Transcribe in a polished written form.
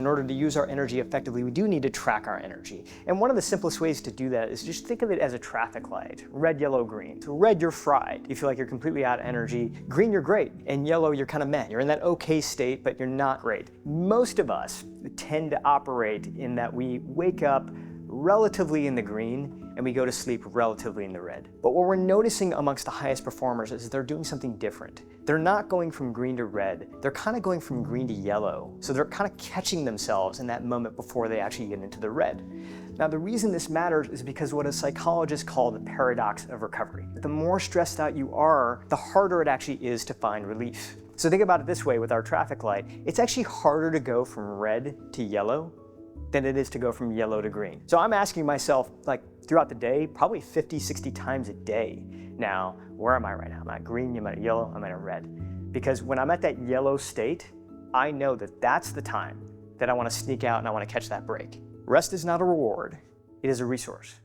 In order to use our energy effectively, we do need to track our energy. And one of the simplest ways to do that is just think of it as a traffic light. Red, yellow, green. So red, you're fried. You feel like you're completely out of energy. Green, you're great. And yellow, you're kind of meh. You're in that okay state, but you're not great. Most of us tend to operate in that we wake up relatively in the green and we go to sleep relatively in the red. But what we're noticing amongst the highest performers is they're doing something different. They're not going from green to red, they're kind of going from green to yellow. So they're kind of catching themselves in that moment before they actually get into the red. Now the reason this matters is because what a psychologist called the paradox of recovery. The more stressed out you are, the harder it actually is to find relief. So think about it this way with our traffic light. It's actually harder to go from red to yellow than it is to go from yellow to green. So I'm asking myself, like throughout the day, probably 50, 60 times a day. Now, where am I right now? Am I at green, am I at yellow, am I at red? Because when I'm at that yellow state, I know that that's the time that I want to sneak out and I want to catch that break. Rest is not a reward, it is a resource.